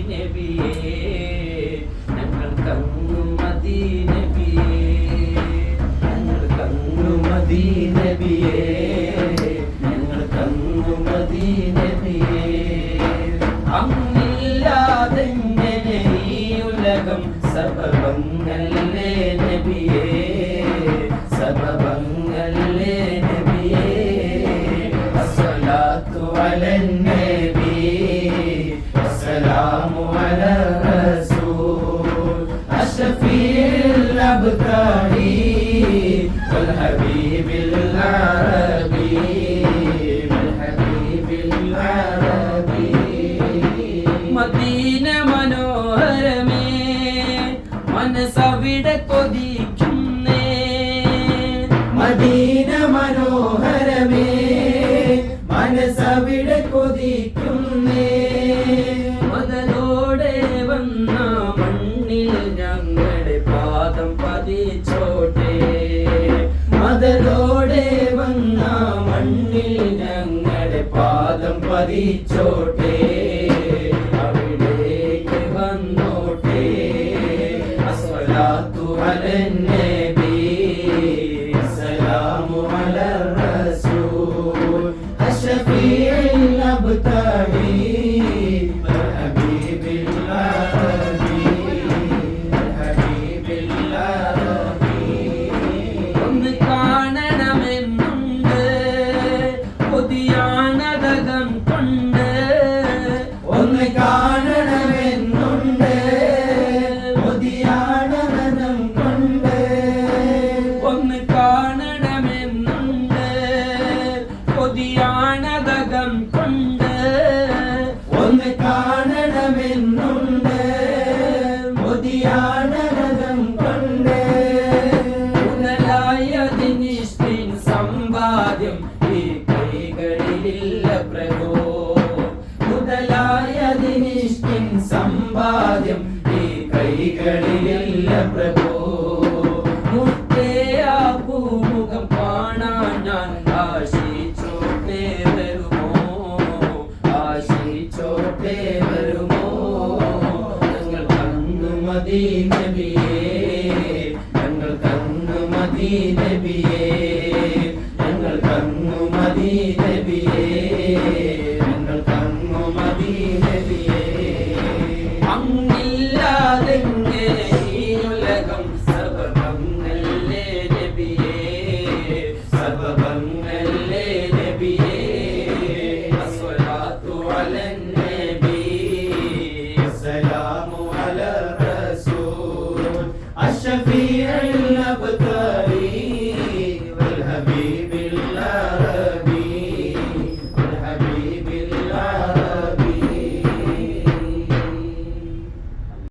നബിയേ ഞങ്ങൾക്കങ്ങു മദീനബിയേ ഞങ്ങൾക്കങ്ങു മദീനബിയേ ഞങ്ങൾക്കങ്ങു മദീനബിയേ അങ്ങില്ലാതെങ്ങനെ ഈ ഉലകം സബബങ്ങളേ നബിയേ സബബങ്ങളേ നബിയേ അസ്സലാത്തു അലൻ നബി അസ്സലാമു അലാ റസൂൽ അഷ്ഫീഉൽ അബ്താരി വൽ ഹബീബിൽ അറബി വൽ ഹബീബിൽ അറബി മദീന മനോഹരമേ മനസ്സവിടെ കൊതിക്കുന്നേ മദീന മനോഹരമേ മനസ്സവിടെ കൊതിക്കുന്നേ മദനോടെ വന്ന മണ്ണിൽ ഞങ്ങളുടെ പാദം പതിച്ചോട്ടെ മദനോടെ വന്ന മണ്ണിൽ ഞങ്ങളുടെ പാദം പതിച്ചോട്ടെ അവിടേക്ക് വന്നോട്ടെ അസ്സലാത്തു അലൻ നബി അസ്സലാമു അലാ റസൂൽ അഷ്ഫീഉൽ അബ്താരി വൽ ഹബീബിൽ അറബി വൽ ഹബീബിൽ അറബി ഒന്ന് കാണണമെന്നുണ്ട് കൊതിയാണതകം കൊണ്ട് ഒന്ന് കാണണമെന്നുണ്ട് കൊതിയാണതകം കൊണ്ട് ഒന്ന് കാണണമെന്നുണ്ട് കൊതിയാണതകം കൊണ്ട് ഒന്ന് കാണണമെന്നുണ്ട് കൊതിയാണതകം കൊണ്ട് മുതലായതിനിഷ്ടിൻ സമ്പാദ്യം ഈ കൈകളിലില്ല പ്രഭോ മുതലായതിനിഷ്ടിൻ സമ്പാദ്യം ഈ കൈകളിലില്ല പ്രഭോ മുത്തേ ആ പൂമുഖം കാണാൻ ഞാൻ ആശിച്ചോട്ടെ വരുമോ ആശിച്ചോട്ടെ വരുമോ ഞങ്ങൾക്കങ്ങു മദീനബിയേ ഞങ്ങൾക്കങ്ങു മദീനബിയേ ഞങ്ങൾക്കങ്ങു മദീനബിയേ ഞങ്ങൾക്കങ്ങു മദീനബിയേ അങ്ങില്ലാതെങ്ങനെ ഈ ഉലകം സബബങ്ങളേ നബിയേ സബബങ്ങളേ നബിയേ അസ്സലാത്തു അലൻ നബി അസ്സലാമു അലാ റസൂൽ അഷ്ഫീഉൽ